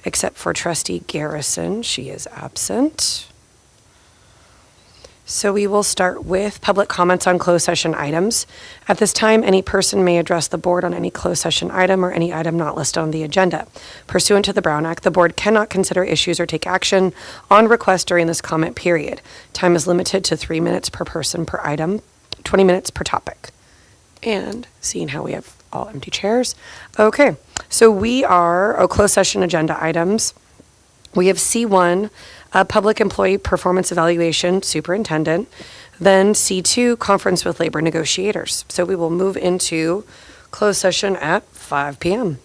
except for Trustee Garrison. She is absent. So we will start with public comments on closed session items. At this time, any person may address the board on any closed session item or any item not listed on the agenda. Pursuant to the Brown Act, the board cannot consider issues or take action on request during this comment period. Time is limited to 3 minutes per person per item, 20 minutes per topic. And seeing how we have all empty chairs. Okay, so we are closed session agenda items. We have C1, Public Employee Performance Evaluation, Superintendent. Then C2, Conference with Labor Negotiators. So we will move into closed session at 5 p.m.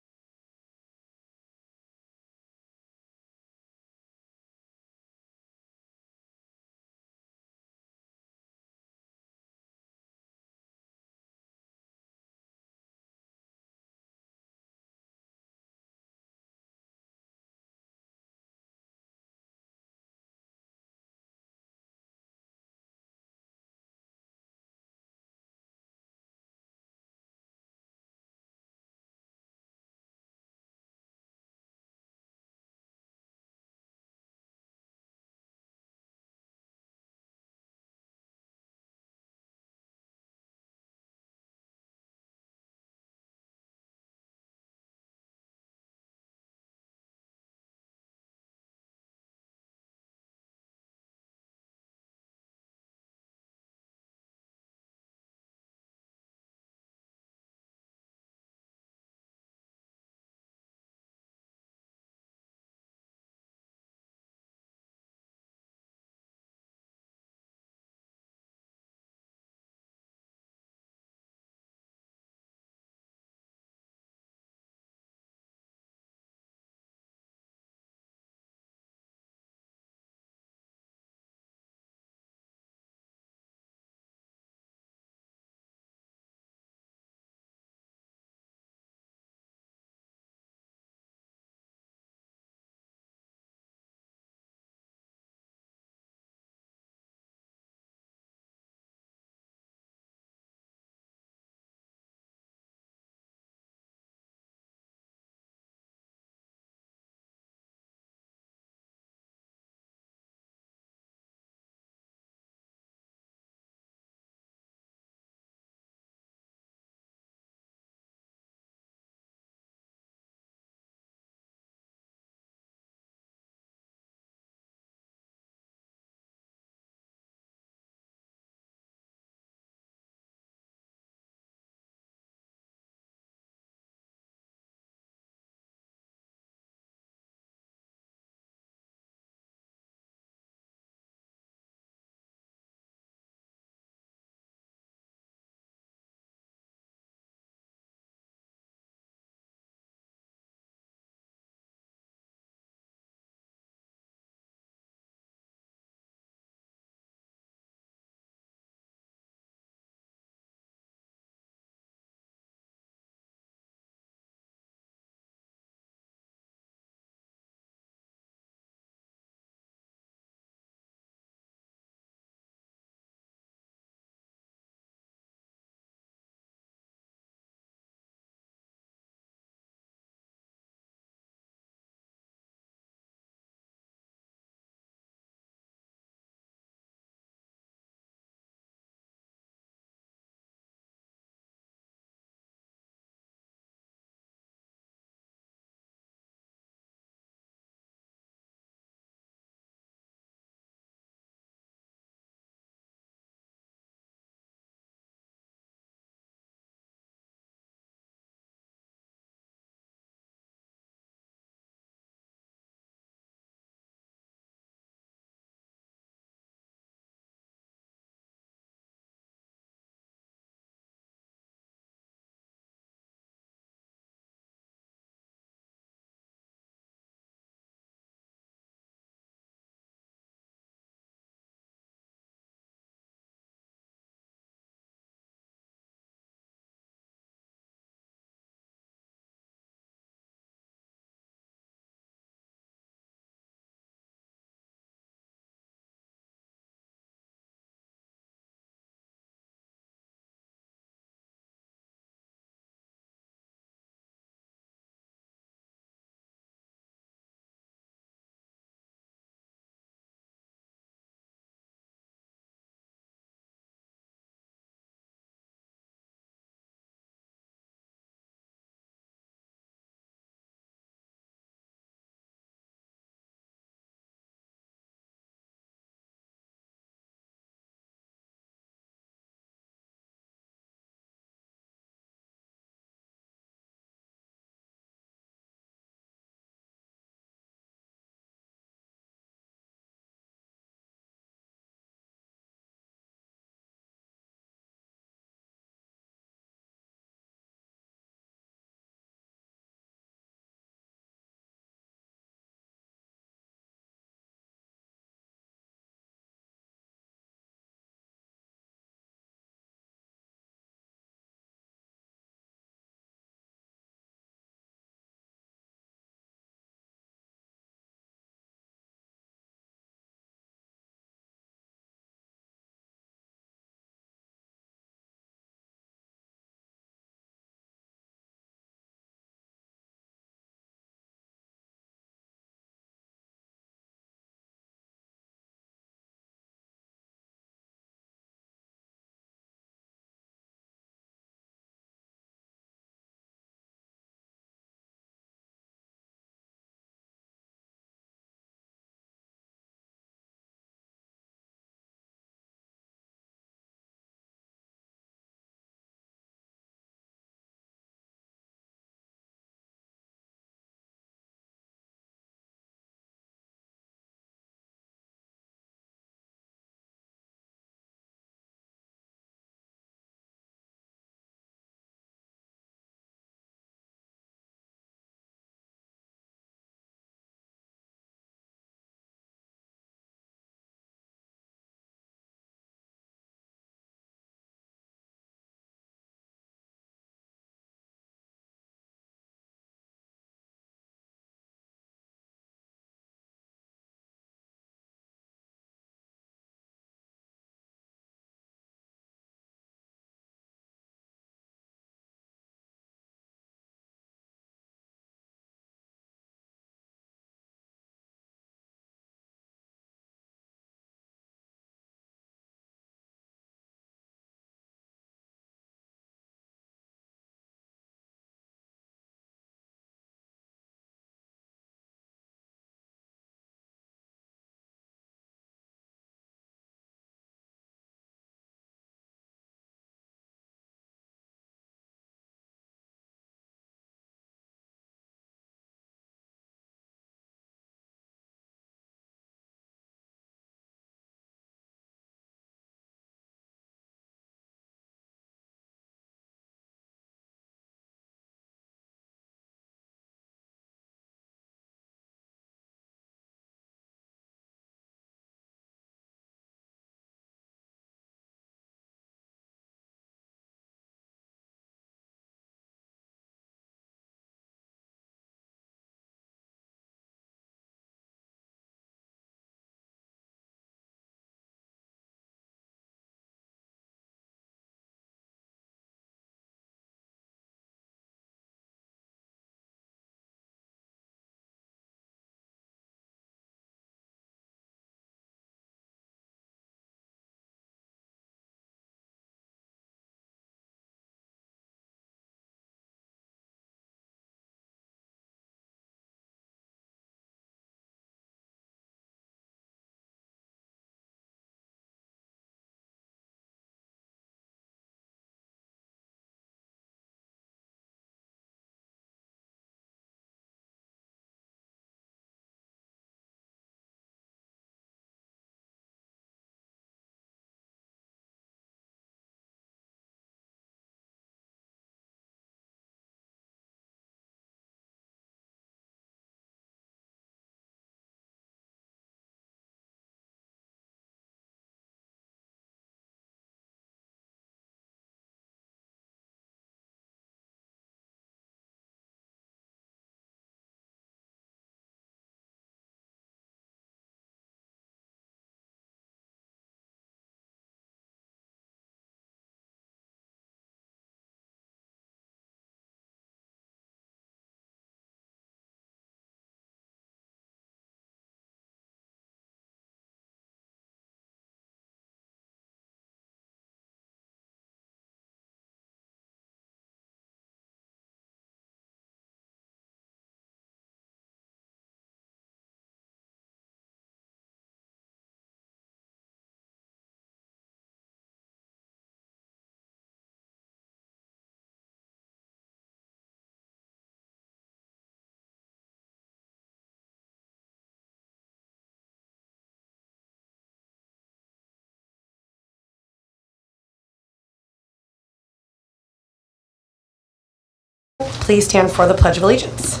please stand for the Pledge of Allegiance.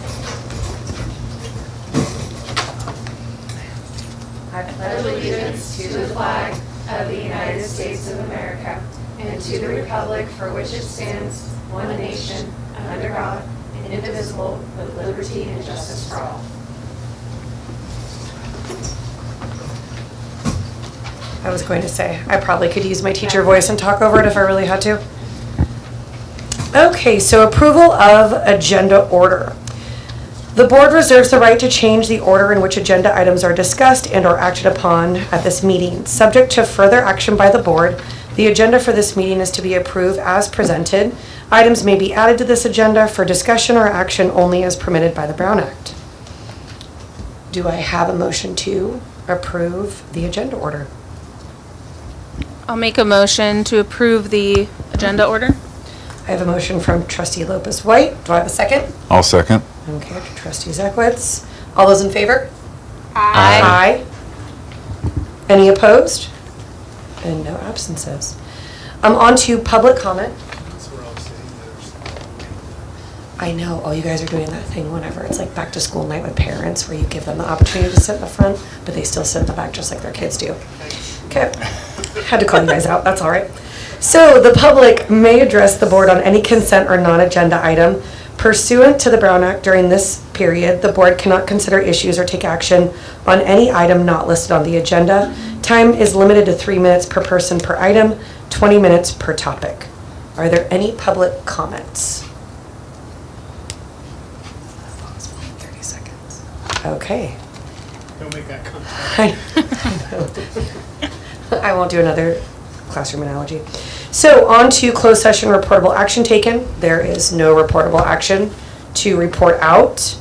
I pledge allegiance to the flag of the United States of America and to the republic for which it stands, one nation, under God, indivisible, with liberty and justice for all. I was going to say, I probably could use my teacher voice and talk over it if I really had to. Okay, so approval of agenda order. The board reserves the right to change the order in which agenda items are discussed and or acted upon at this meeting. Subject to further action by the board, the agenda for this meeting is to be approved as presented. Items may be added to this agenda for discussion or action only as permitted by the Brown Act. Do I have a motion to approve the agenda order? I'll make a motion to approve the agenda order. I have a motion from Trustee Lopez White. Do I have a second? I'll second. Okay, Trustee Zekwitz. All those in favor? Aye. Any opposed? And no absences. On to public comment. I know, oh, you guys are doing that thing whenever it's like back to school night with parents where you give them the opportunity to sit in the front, but they still sit in the back just like their kids do. Okay, had to call you guys out, that's all right. So the public may address the board on any consent or non-agenda item. Pursuant to the Brown Act during this period, the board cannot consider issues or take action on any item not listed on the agenda. Time is limited to 3 minutes per person per item, 20 minutes per topic. Are there any public comments? 30 seconds. Okay. Don't make that comment. I won't do another classroom analogy. So on to closed session reportable action taken. There is no reportable action to report out.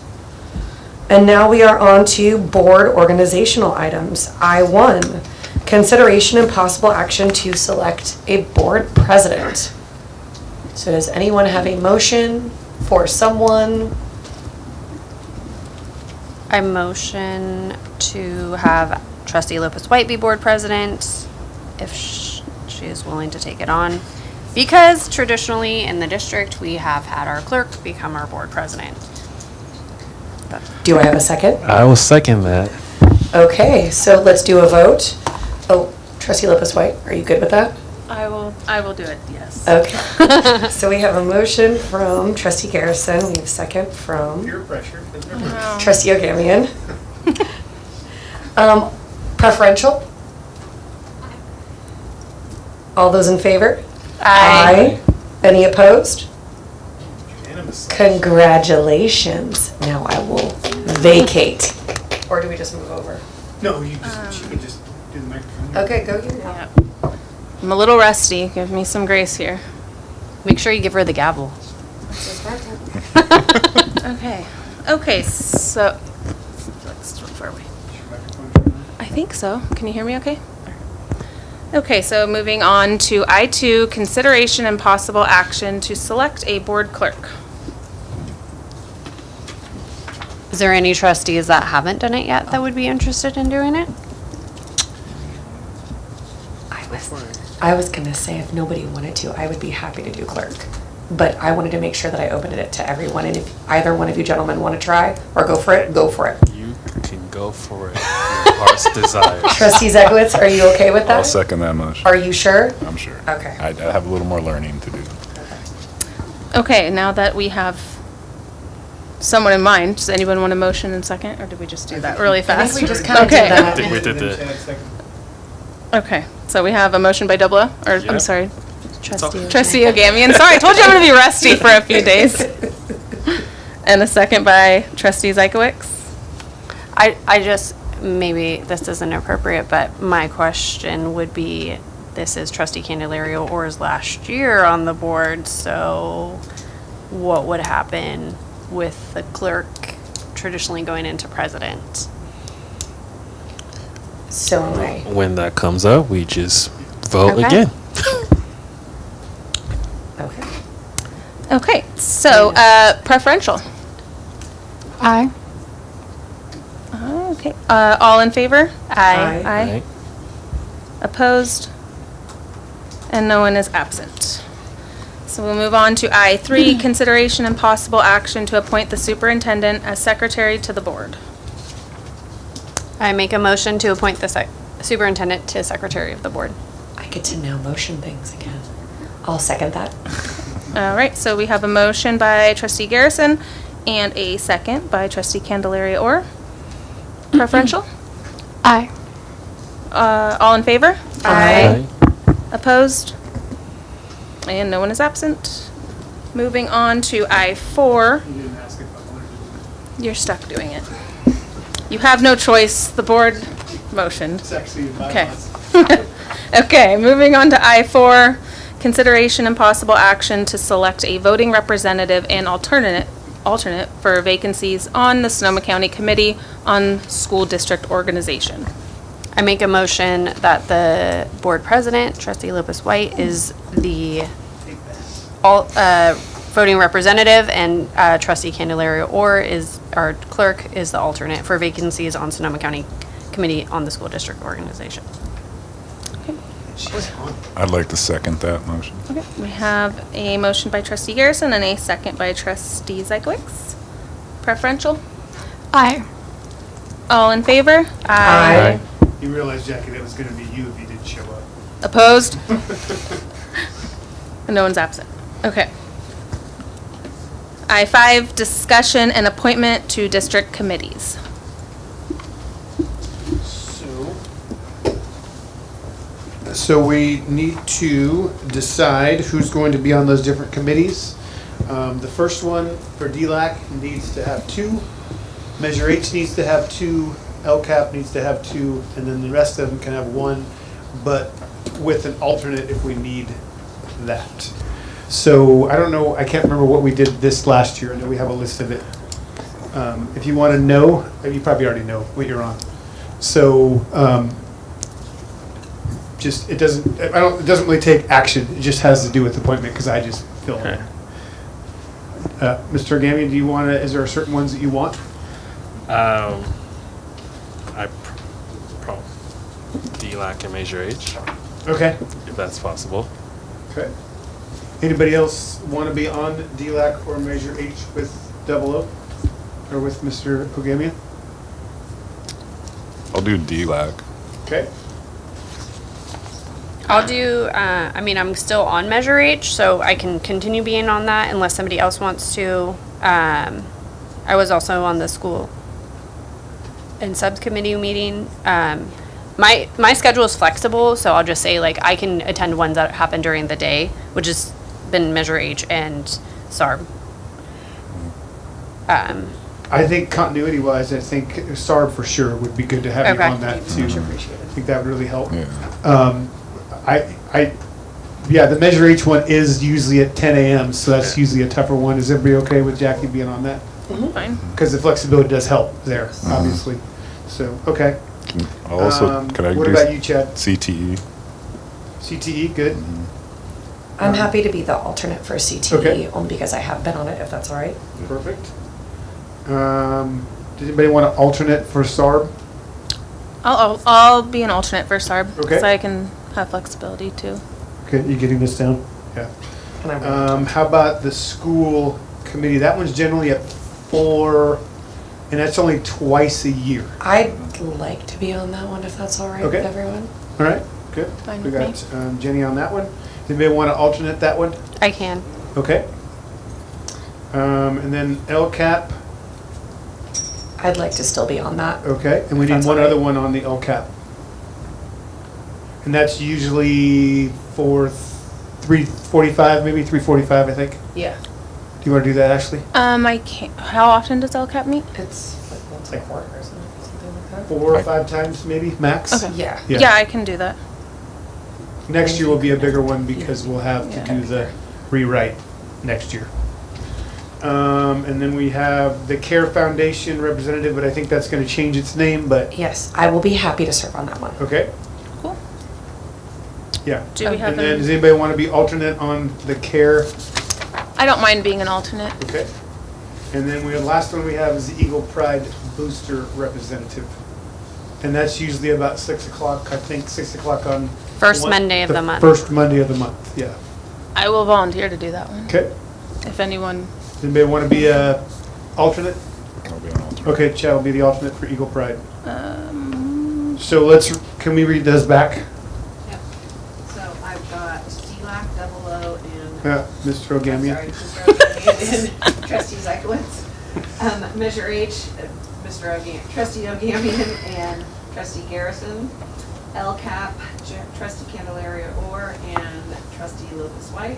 And now we are on to board organizational items. I-1, consideration and possible action to select a board president. So does anyone have a motion for someone? I motion to have Trustee Lopez White be board president if she is willing to take it on. Because traditionally in the district, we have had our clerk become our board president. Do I have a second? I will second that. Okay, so let's do a vote. Oh, Trustee Lopez White, are you good with that? I will do it, yes. Okay. So we have a motion from Trustee Garrison. We have a second from Peer pressure. Trustee O'Gamian. Preferential? All those in favor? Aye. Any opposed? Unanimous. Congratulations. Now I will vacate. Or do we just move over? No, you just, she can just do the microphone. Okay, go here. Yep. I'm a little rusty. Give me some grace here. Make sure you give her the gavel. Okay. Okay, so let's where are we? I think so. Can you hear me okay? Okay, so moving on to I-2, consideration and possible action to select a board clerk. Is there any trustees that haven't done it yet that would be interested in doing it? I was gonna say if nobody wanted to, I would be happy to do clerk. But I wanted to make sure that I opened it to everyone, and if either one of you gentlemen want to try or go for it, go for it. You can go for it. Your heart's desire. Trustee Zekwitz, are you okay with that? I'll second that motion. Are you sure? I'm sure. Okay. I have a little more learning to do. Okay, now that we have someone in mind, does anyone want a motion in second, or did we just do that really fast? we just kinda did Okay. that. I think we did Then the, Chad second. Okay, so we have a motion by Double, or Yeah. I'm sorry, Trustee. Trustee O'Gamian. Sorry, I told you I'm gonna be rusty for a few days. And a second by Trustee Zeikowicz. I just, maybe this isn't appropriate, but my question would be, this is Trustee Candelario Orr's last year on the board, so what would happen with the clerk traditionally going into president? So am I. when that comes up, we just vote Okay. again. Okay. Okay, so, preferential. Aye. Okay, all in favor? Aye. Aye. Opposed? And no one is absent. So we'll move on to I3, consideration and possible action to appoint the superintendent as secretary to the board. I make a motion to appoint the superintendent to secretary of the board. I get to now motion things again. I'll second that. All right, so we have a motion by trustee Garrison and a second by trustee Candelaria Orr. Preferential? Aye. All in favor? Aye. Opposed? And no one is absent. Moving on to I4. You didn't ask if I wanted to do You're stuck doing it. You have no choice. The board motioned. it. It's actually in Okay. bylaws. Okay, moving on to I4, consideration and possible action to select a voting representative and alternate for vacancies on the Sonoma County Committee on School District Organization. I make a motion that the board president, trustee Lopez White, is the voting representative, and trustee Candelaria Orr is, our clerk, is the alternate for vacancies on Sonoma County Committee on the School District Organization. She's on. I'd like to second that motion. Okay, we have a motion by trustee Garrison and a second by trustee Zeiglix. Preferential? Aye. All in favor? Aye. You realize, Jackie, that was going to be you if you didn't show up. Opposed? And no one's absent. Okay. I5, discussion and appointment to district committees. So we need to decide who's going to be on those different committees. The first one for DLAC needs to have 2. Measure H needs to have 2. LCAP needs to have 2, and then the rest of them can have 1, but with an alternate if we need that. So I don't know, I can't remember what we did this last year. I know we have a list of it. If you want to know, you probably already know what you're on. So just, it doesn't really take action. It just has to do with appointment because I just fill it in. Mr. Gamian, do you want to, is there certain ones that you want? DLAC and Measure H, Okay. if that's possible. Okay. Anybody else want to be on DLAC or Measure H with 00 or with Mr. Ogamian? I'll do DLAC. Okay. I'll do, I'm still on Measure H, so I can continue being on that unless somebody else wants to. I was also on the school and subcommittee meeting. My schedule is flexible, so I'll just say, I can attend ones that happen during the day, which has been Measure H and SARB. I think continuity-wise, I think SARB for sure would be good to have you Okay. on that too. Much appreciated. I think that would really help. Yeah. Yeah, the Measure H one is usually at 10 a.m., so that's usually a tougher one. Is everybody okay with Jackie being on that? Fine. Because the flexibility does help there, obviously. So, okay. I'll also, can I What do about you, Chad? CTE? CTE, good. I'm happy to be the alternate for CTE, Okay. only because I have been on it, if that's all right. Perfect. Does anybody want to alternate for SARB? I'll be an alternate for SARB. Okay. So I can have flexibility too. Okay, you getting this down? Yeah. And I'm How about the school committee? That one's generally at 4, and that's only twice a year. I'd like to be on that one, if that's all right with Okay. everyone. All right, good. Fine We with got Jenny on that one. Does anybody want to alternate that one? I can. Okay. And then LCAP, I'd like to still be on that. okay, and we need That's one all right. other one on the LCAP. And that's usually for 3:45, maybe 3:45, I think. Yeah. Do you want to do that, Ashley? I can't. How often does LCAP meet? It's like once a quarter or something like that. 4 or 5 times, maybe, max? Okay. Yeah. Yeah. Yeah, I can do that. Next year will be a bigger one because we'll have to Yeah. do the rewrite next year. And then we have the Care Foundation representative, but I think that's going to change its name, but, Yes, I will be happy to serve on that one. okay, Cool. yeah. Do we have And then, does an? anybody want to be alternate on the Care? I don't mind being an alternate. Okay. And then the last one we have is the Eagle Pride Booster representative. And that's usually about 6 o'clock, I think, 6 o'clock on. First Monday of the month. First Monday of the month, yeah. I will volunteer to do that one, Okay. if anyone, Does anybody want to be a alternate? I'll be an alternate. Okay, Chad will be the alternate for Eagle Pride. um, So can we read those back? Yep. So I've got DLAC, Double O, and. Yeah, Mr. I'm O'Gamian. sorry, Mr. O'Gamian and Trustee Zekowitz. Measure H, Mr. O'Gamian, Trustee O'Gamian and Trustee Garrison. LCAP, Trustee Candelaria Orr and Trustee Lopez White.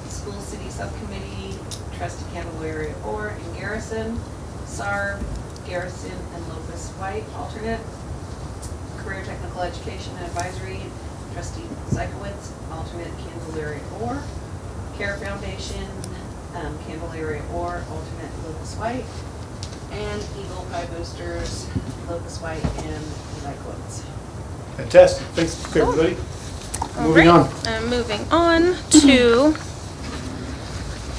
School City Subcommittee, Trustee Candelaria Orr and Garrison. SARB, Garrison and Lopez White, alternate. Career Technical Education and Advisory, Trustee Zekowitz, alternate Candelaria Orr. Care Foundation, Candelaria Orr, alternate Lopez White. And Eagle Pie Boosters, Lopez White and Zekowitz. Fantastic. Thanks, everybody. Moving on. Moving on to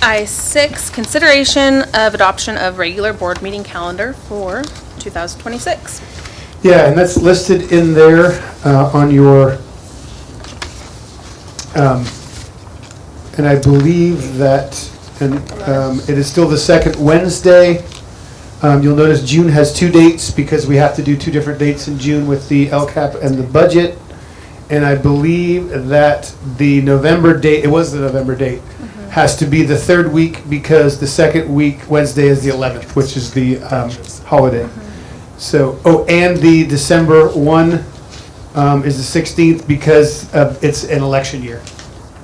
I-6, consideration of adoption of regular board meeting calendar for 2026. Yeah, and that's listed in there on your, and I believe that, and it is still the second Wednesday. You'll notice June has 2 dates because we have to do 2 different dates in June with the LCAP and the budget. And I believe that the November date, it was the November date, has to be the 3rd week because the 2nd week, Wednesday, is the 11th, which is the holiday. So, and the December 1 is the 16th because it's an election year.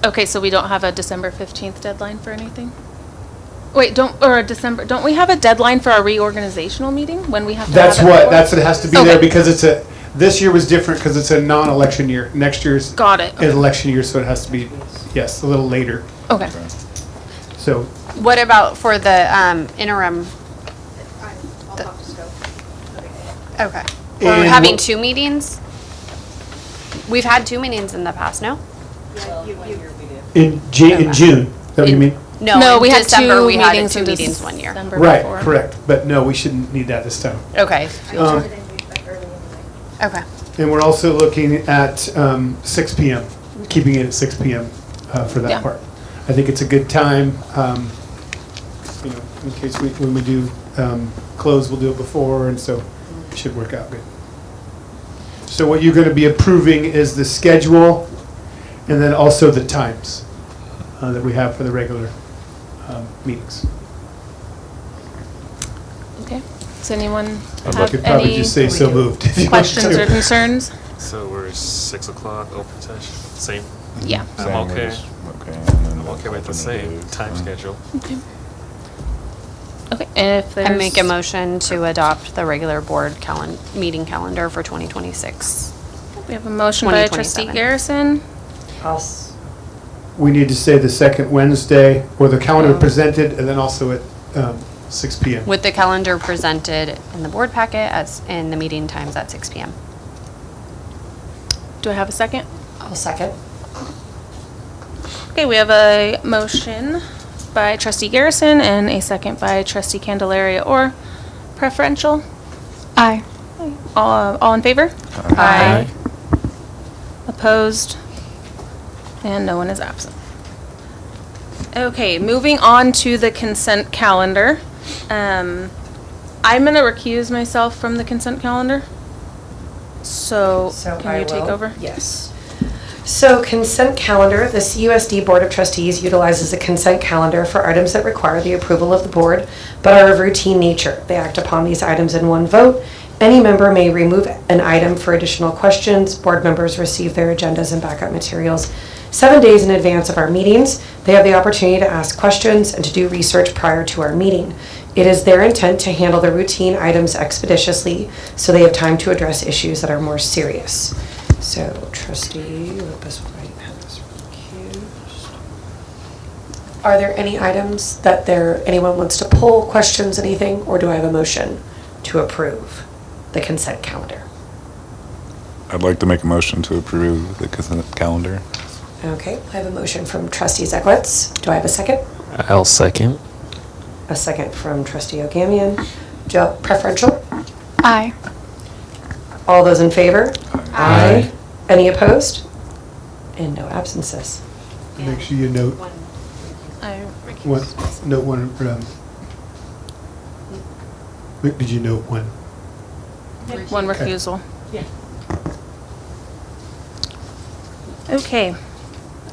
Okay, so we don't have a December 15th deadline for anything? Wait, don't we have a deadline for our reorganizational meeting when we have to have it before? That's what it has to be there Okay. because this year was different because it's a non-election year. Next year's Got it. an election year, so it has to be, yes, a little later. Okay. So, What about for the interim? I'll talk to Scope. Okay. And We're having what- 2 meetings? We've had 2 meetings in the past, no? Well, one year we did. in June, is that what you mean? No, in we had December, 2 we had meetings 2 in meetings one year. December Right, before. correct. But no, we shouldn't need that this time. Okay, Um, okay. And we're also looking at 6 PM, keeping it at 6 PM for Yeah. that part. I think it's a good time, in case when we do close, we'll do it before, and so it should work out good. So what you're going to be approving is the schedule and then also the times that we have for the regular meetings. Okay. Does anyone I'd have like Could probably any just say so moved. if you want questions to. or concerns? So we're 6 o'clock open session, same, Yeah. I'm Same okay. as- Okay. and then I'm okay with the alternate same is time fine. schedule. Okay. Okay, and if there's. I make a motion to adopt the regular board meeting calendar for 2026. We have a motion by trustee 2027. Garrison. We need to say the second Wednesday, or the calendar Oh. presented, and then also at 6 PM. With the calendar presented in the board packet in the meeting times at 6 PM. Do I have a second? I'll second. Okay, we have a motion by trustee Garrison and a second by trustee Candelaria or preferential. Aye. All in favor? Aye. Opposed? And no one is absent. Okay, moving on to the consent calendar. I'm going to recuse myself from the consent calendar. So, can you take over? Yes. So consent calendar, the CUSD Board of Trustees utilizes a consent calendar for items that require the approval of the board, but are of routine nature. They act upon these items in one vote. Any member may remove an item for additional questions. Board members receive their agendas and backup materials 7 days in advance of our meetings. They have the opportunity to ask questions and to do research prior to our meeting. It is their intent to handle the routine items expeditiously so they have time to address issues that are more serious. So trustee Lopez White has recused. Are there any items that anyone wants to pull, questions, anything, or do I have a motion to approve the consent calendar? I'd like to make a motion to approve the consent calendar. Okay, I have a motion from trustee Zekowitz. Do I have a second? I'll second. A second from trustee O'Gamian. Preferential? Aye. All those in favor? Aye. Any opposed? And no absences. Make sure you note one, note one, did you note one? One recusal. Yeah. Okay.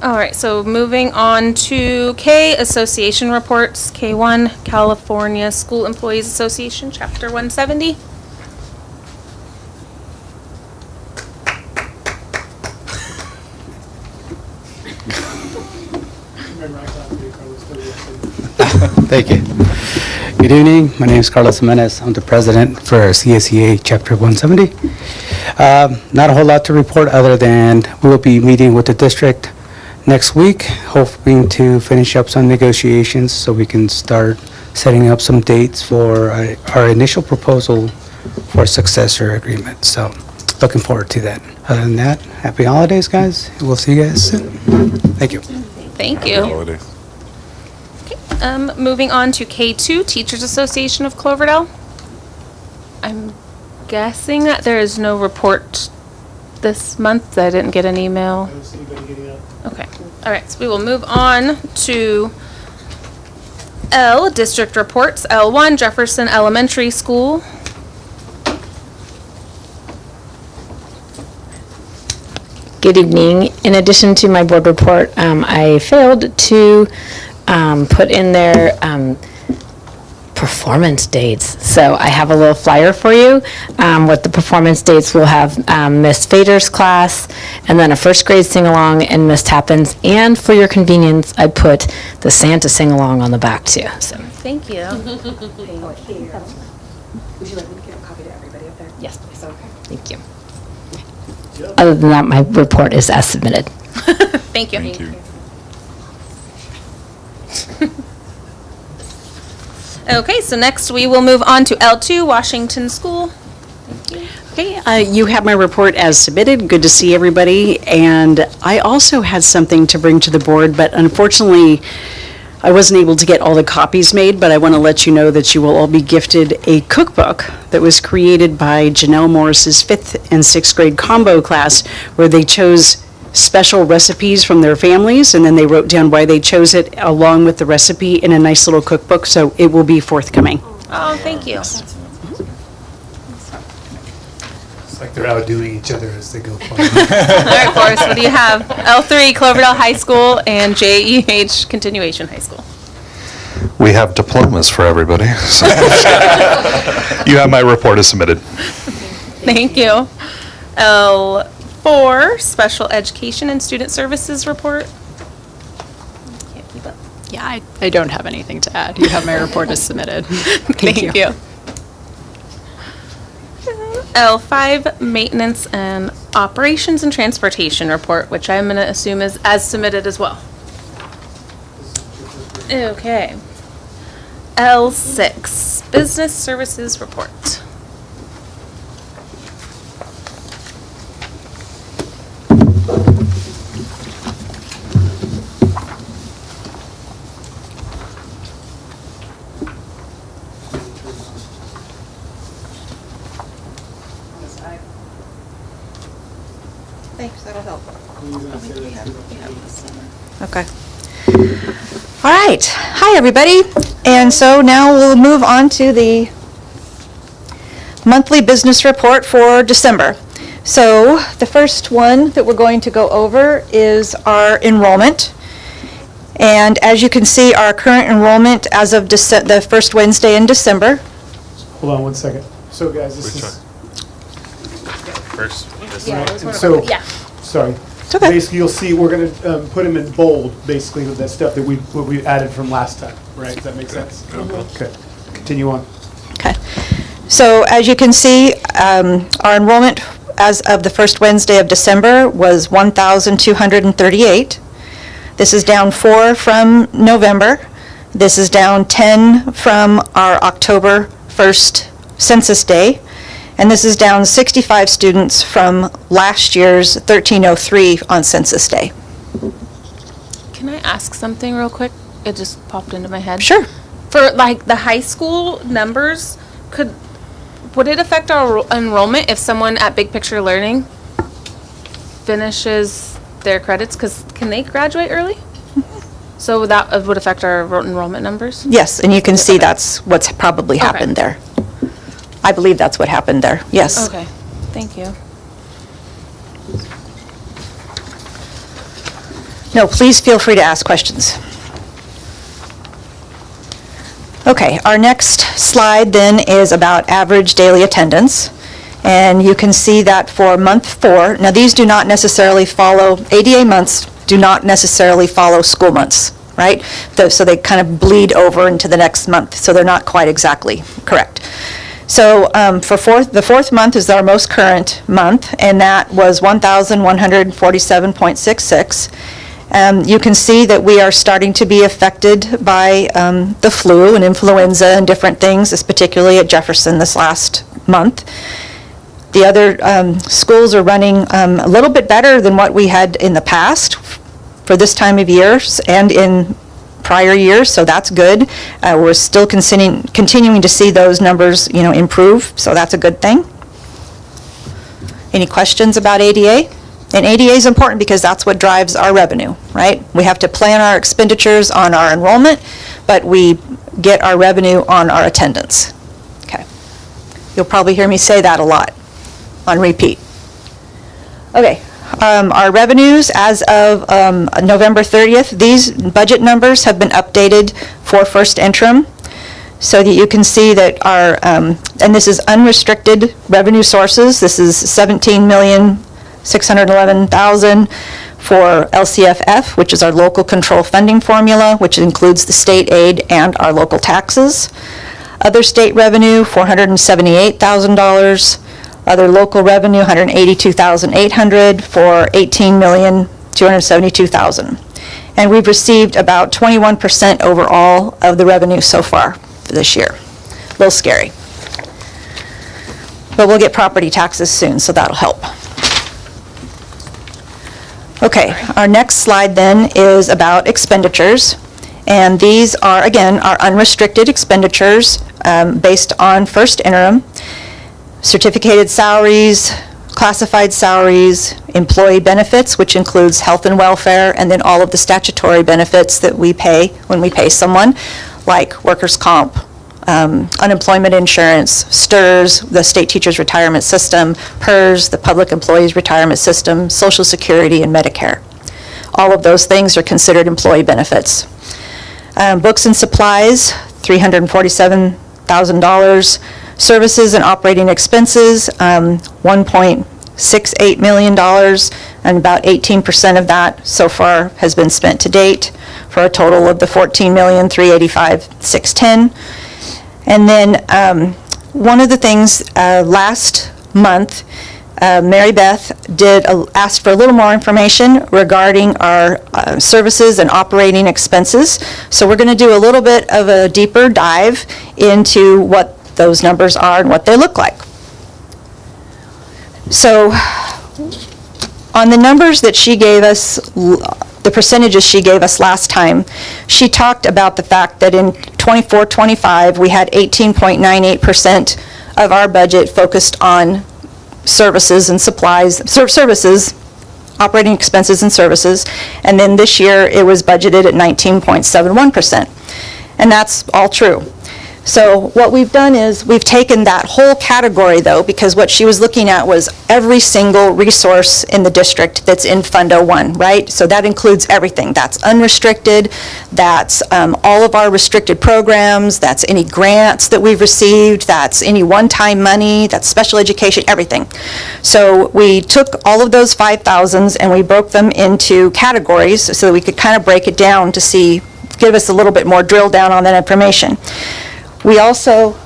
All right, so moving on to K, association reports. K1, California School Employees Association, Chapter 170. Thank you. Good evening. My name is Carlos Jimenez. I'm the president for CSEA Chapter 170. Not a whole lot to report other than we will be meeting with the district next week, hoping to finish up some negotiations so we can start setting up some dates for our initial proposal for a successor agreement. So looking forward to that. Other than that, happy holidays, guys. We'll see you guys soon. Thank you. Thank you. Holidays. Moving on to K2, Teachers Association of Cloverdale. I'm guessing that there is no report this month. I didn't get an email. I don't see anybody getting up. Okay. All right, so we will move on to L, District Reports. L1, Jefferson Elementary School. Good evening. In addition to my board report, I failed to put in there performance dates. So I have a little flyer for you. With the performance dates, we'll have Miss Fader's class, and then a first grade sing-along and Miss Tappin's. And for your convenience, I put the Santa sing-along on the back too. So Thank you. Would you like me to give a copy to everybody up there? yes, please. Okay. Thank you. Other than that, my report is as submitted. Thank you. Thank you. Okay, so next we will move on to L2, Washington School. Okay, you have my report as submitted. Good to see everybody. And I also had something to bring to the board, but unfortunately, I wasn't able to get all the copies made, but I want to let you know that you will all be gifted a cookbook that was created by Janelle Morris's 5th and 6th grade combo class, where they chose special recipes from their families, and then they wrote down why they chose it along with the recipe in a nice little cookbook, so it will be forthcoming. Oh, thank you. It's like they're outdoing each other as they go forward. All right, Forrest, what do you have? L3, Cloverdale High School, and JEH Continuation High School. We have diplomas for everybody. So you have my report as submitted. Thank you. L4, Special Education and Student Services Report. Can't keep up. Yeah, I don't have anything to add. You have my report as submitted. Thank you. L5, Maintenance and Operations and Transportation Report, which I'm going to assume is as submitted as well. Okay. L6, Business Services Report. Thanks, that'll help. Okay. All right. Hi, everybody. And so now we'll move on to the monthly business report for December. So the first one that we're going to go over is our enrollment. And as you can see, our current enrollment as of the first Wednesday in December. Hold on one second. So guys, this Which is. First, And so, Yeah. sorry. okay. Basically, you'll see, we're gonna put them in bold, basically, with that stuff that what we added from last time, right? Does that make sense? Okay, continue on. Okay. So as you can see, our enrollment as of the first Wednesday of December was 1,238. This is down 4 from November. This is down 10 from our October 1st census day. And this is down 65 students from last year's 1,303 on census day. Can I ask something real quick? It just popped into my head. Sure. For like the high school numbers, would it affect our enrollment if someone at Big Picture Learning finishes their credits? Because can they graduate early? So that would affect our enrollment numbers? Yes, and you can see that's what's probably happened there. I believe that's what happened there, yes. Okay, thank you. No, please feel free to ask questions. Okay, our next slide then is about average daily attendance. And you can see that for month 4, now these do not necessarily follow, ADA months do not necessarily follow school months, right? So they kind of bleed over into the next month, so they're not quite exactly correct. So the fourth month is our most current month, and that was 1,147.66. You can see that we are starting to be affected by the flu and influenza and different things, particularly at Jefferson this last month. The other schools are running a little bit better than what we had in the past for this time of year and in prior years, so that's good. We're still continuing to see those numbers, improve, so that's a good thing. Any questions about ADA? And ADA is important because that's what drives our revenue, right? We have to plan our expenditures on our enrollment, but we get our revenue on our attendance. Okay. You'll probably hear me say that a lot on repeat. Okay. Our revenues as of November 30th, these budget numbers have been updated for first interim so that you can see that our, and this is unrestricted revenue sources. This is $17,611,000 for LCFF, which is our local control funding formula, which includes the state aid and our local taxes. Other state revenue, $478,000. Other local revenue, $182,800 for $18,272,000. And we've received about 21% overall of the revenue so far for this year. A little scary. But we'll get property taxes soon, so that'll help. Okay, our next slide then is about expenditures. And these are, again, our unrestricted expenditures based on first interim. Certificated salaries, classified salaries, employee benefits, which includes health and welfare, and then all of the statutory benefits that we pay when we pay someone, like workers' comp, unemployment insurance, STRS, the state teachers retirement system, PERS, the public employees retirement system, Social Security, and Medicare. All of those things are considered employee benefits. Books and supplies, $347,000. Services and operating expenses, $1.68 million, and about 18% of that so far has been spent to date, for a total of the $14,385,610. And then one of the things last month, Mary Beth asked for a little more information regarding our services and operating expenses. So we're going to do a little bit of a deeper dive into what those numbers are and what they look like. So on the numbers that she gave us, the percentages she gave us last time, she talked about the fact that in 24-25 we had 18.98% of our budget focused on services and supplies, services, operating expenses and services, and then this year it was budgeted at 19.71%. And that's all true. So what we've done is we've taken that whole category, though, because what she was looking at was every single resource in the district that's in Fund 01, right? So that includes everything. That's unrestricted, that's all of our restricted programs, that's any grants that we've received, that's any one-time money, that's special education, everything. So we took all of those 5,000s and we broke them into categories so that we could kind of break it down to see, give us a little bit more drill down on that information. We also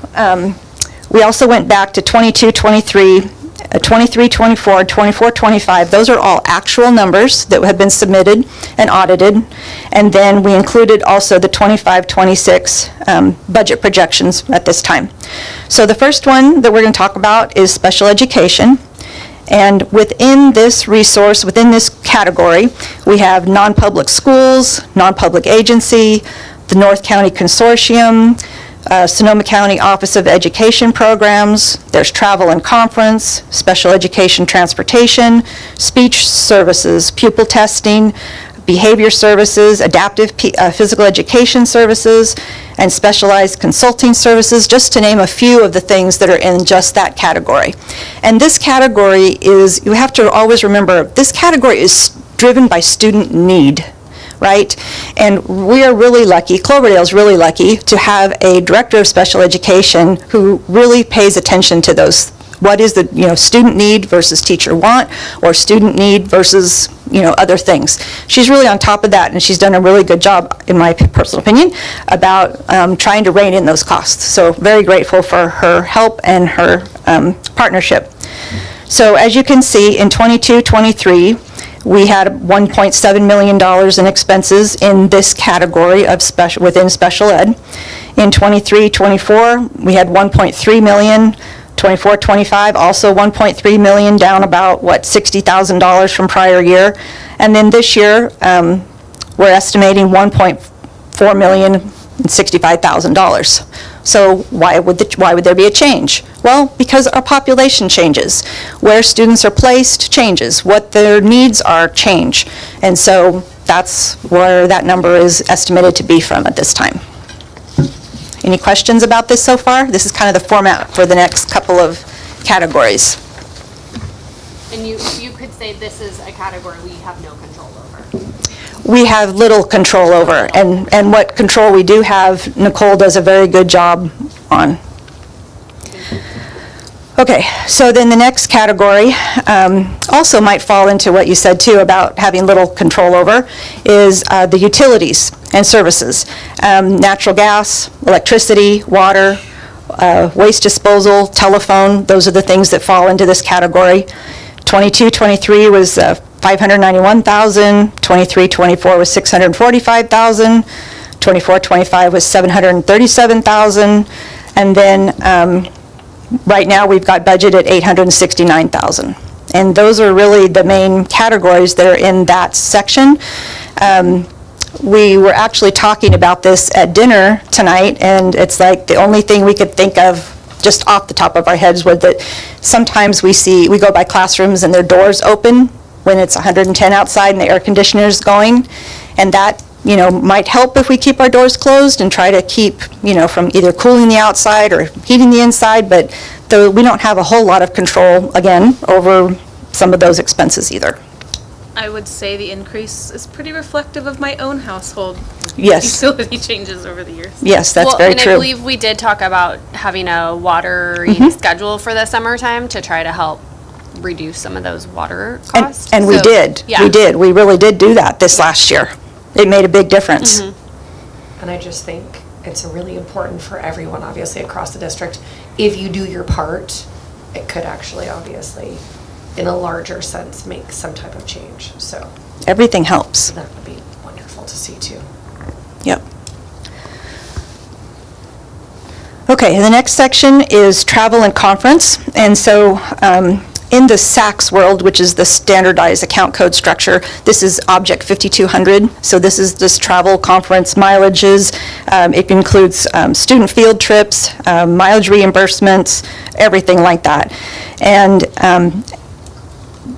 went back to 22-23, 23-24, 24-25. Those are all actual numbers that have been submitted and audited. And then we included also the 25-26 budget projections at this time. So the first one that we're going to talk about is special education. And within this resource, within this category, we have non-public schools, non-public agency, the North County Consortium, Sonoma County Office of Education Programs, there's travel and conference, special education transportation, speech services, pupil testing, behavior services, adaptive physical education services, and specialized consulting services, just to name a few of the things that are in just that category. And this category is, you have to always remember, this category is driven by student need, right? And we are really lucky, Cloverdale's really lucky, to have a director of special education who really pays attention to those. What is the, student need versus teacher want, or student need versus, other things. She's really on top of that, and she's done a really good job, in my personal opinion, about trying to rein in those costs. So very grateful for her help and her partnership. So as you can see, in 22-23, we had $1.7 million in expenses in this category of within special ed. In 23-24, we had $1.3 million. 24-25, also $1.3 million, down about, $60,000 from prior year. And then this year, we're estimating $1.4 million and $65,000. So why would there be a change? Well, because our population changes. Where students are placed changes. What their needs are change. And so that's where that number is estimated to be from at this time. Any questions about this so far? This is kind of the format for the next couple of categories. And you could say this is a category we have no control over. We have little control over, and what control we do have, Nicole does a very good job on. Okay, so then the next category also might fall into what you said too about having little control over, is the utilities and services. Natural gas, electricity, water, waste disposal, telephone, those are the things that fall into this category. 22-23 was $591,000, 23-24 was $645,000, 24-25 was $737,000, and then right now, we've got budget at $869,000. And those are really the main categories that are in that section. We were actually talking about this at dinner tonight, and it's like the only thing we could think of just off the top of our heads was that sometimes we go by classrooms and their doors open when it's 110 outside and the air conditioner's going. And that might help if we keep our doors closed and try to keep, from either cooling the outside or heating the inside, but we don't have a whole lot of control, again, over some of those expenses either. I would say the increase is pretty reflective of my own household. Yes. Utility changes over the years. Yes, that's very and true. I believe we did talk about having a water schedule for the summertime to try to help reduce some of those water costs. And we did. Yeah. We did. We really did do that this last year. It made a big difference. And I just think it's really important for everyone, obviously, across the district. If you do your part, it could actually, obviously, in a larger sense, make some type of change. So Everything helps. that would be wonderful to see, too. Yep. Okay, the next section is travel and conference. And so in the SACS world, which is the standardized account code structure, this is Object 5200. So this is this travel, conference, mileages. It includes student field trips, mileage reimbursements, everything like that. And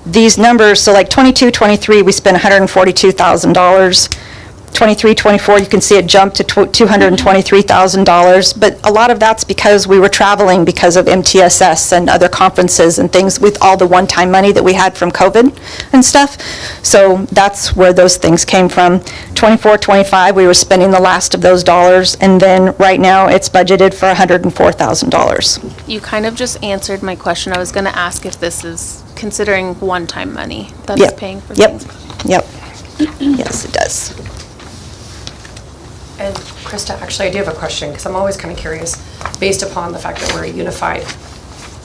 these numbers, so like 22-23, we spent $142,000. 23-24, you can see it jumped to $223,000, but a lot of that's because we were traveling because of MTSS and other conferences and things with all the one-time money that we had from COVID and stuff. So that's where those things came from. 24-25, we were spending the last of those dollars, and then right now it's budgeted for $104,000. You kind of just answered my question. I was going to ask if this is considering one-time money that is paying for things. Yep. Yes, it does. And Krista, actually, I do have a question, because I'm always kind of curious, based upon the fact that we're unified.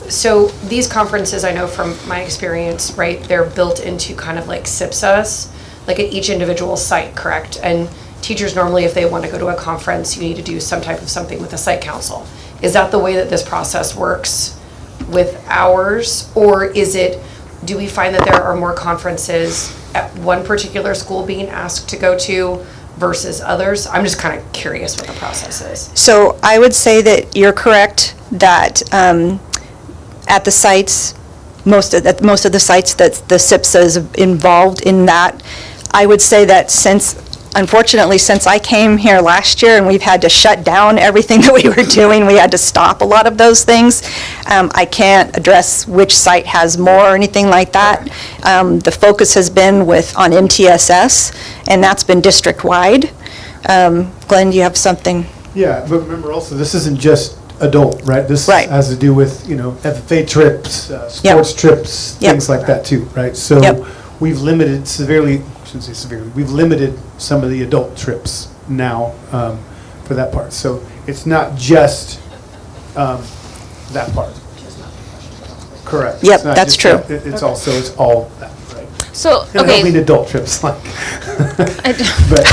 So these conferences, I know from my experience, right, they're built into kind of like SIPSAs, like at each individual site, correct? And teachers normally, if they want to go to a conference, you need to do some type of something with a site council. Is that the way that this process works with ours? Or is it, do we find that there are more conferences at one particular school being asked to go to versus others? I'm just kind of curious what the process is. So I would say that you're correct that at the sites, most of the sites that the SIPSA is involved in that, I would say that unfortunately, since I came here last year and we've had to shut down everything that we were doing, we had to stop a lot of those things. I can't address which site has more or anything like that. The focus has been on MTSS, and that's been district-wide. Glenn, do you have something? Yeah, but remember also, this isn't just adult, right? This Right. has to do with, FFA trips, sports trips, Yep. things like that too, right? So Yep. we've limited severely, I shouldn't say severely, we've limited some of the adult trips now for that part. So it's not just that part. Correct. Yep, It's not that's just true. that. It's also, it's all that, right? So, And I don't mean okay, adult trips, like, I d- but,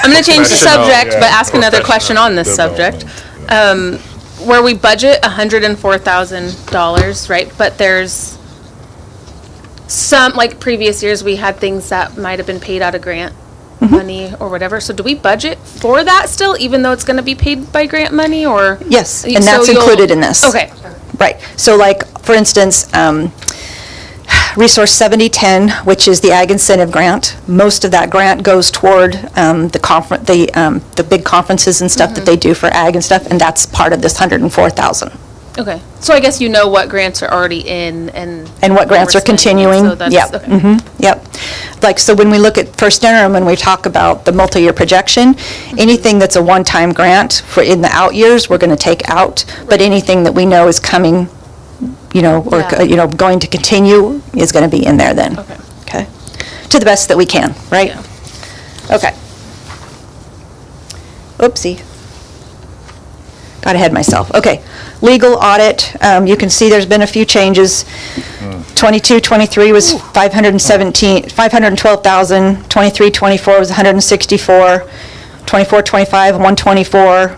I'm going to change the Professional, subject, yeah, but ask another question on this subject. development, Where we budget $104,000, right? But there's some, like previous years, we had things that might have been paid out of grant money or whatever. So do we budget for that still, even though it's going to be paid by grant money, or? Yes, and So that's you'll- included in this. Okay. Right. So like, for instance, Resource 7010, which is the Ag Incentive Grant, most of that grant goes toward the big conferences and stuff that they do for ag and stuff, and that's part of this 104,000. Okay. So I guess you know what grants are already in and. And what grants are we're spending, continuing. so that's- Yep. okay. Yep. Like, so when we look at first interim and we talk about the multi-year projection, anything that's a one-time grant for in the out years, we're going to take out, but anything that we know is coming, or, Yeah. going to continue is going to be in there then. Okay. Okay? To the best that we can, right? Yeah. Okay. Oopsie. Got ahead of myself. Okay. Legal audit, you can see there's been a few changes. 22, 23 was 512,000, 23, 24 was 164, 24, 25, 124.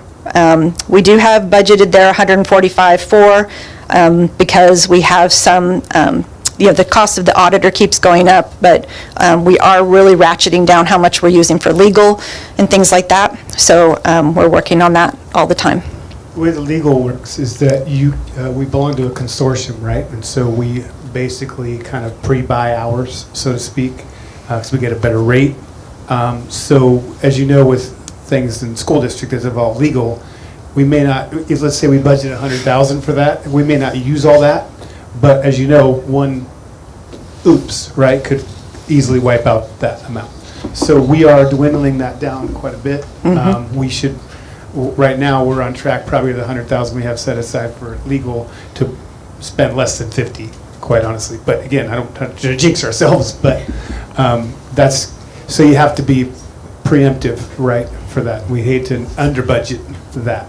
We do have budgeted there 145 for, because we have some, the cost of the auditor keeps going up, but we are really ratcheting down how much we're using for legal and things like that. So we're working on that all the time. the way the legal works is that we belong to a consortium, right? And so we basically kind of pre-buy hours, so to speak, because we get a better rate. So as you know, with things in school district that involve legal, we may not, let's say we budget 100,000 for that, we may not use all that, but as you know, one oops, right, could easily wipe out that amount. So we are dwindling that down quite a bit. We should, right now, we're on track, probably the 100,000 we have set aside for legal, to spend less than 50, quite honestly. But again, I don't want to jinx ourselves, but that's, so you have to be preemptive, right, for that. We hate to under budget that,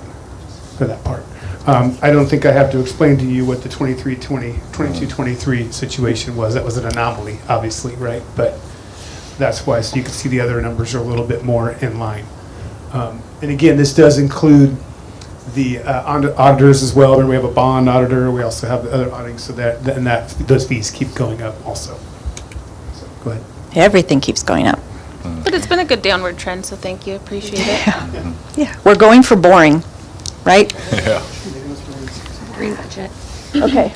for that part. I don't think I have to explain to you what the 22-23 situation was. That was an anomaly, obviously, right? But that's why, so you can see the other numbers are a little bit more in line. And again, this does include the auditors as well. And we have a bond auditor. We also have the other auditing, so those fees keep going up also. So, go ahead. Everything keeps going up. But it's been a good downward trend, so thank you, appreciate it. Yeah, we're going for boring, right? Yeah. Green budget. Okay.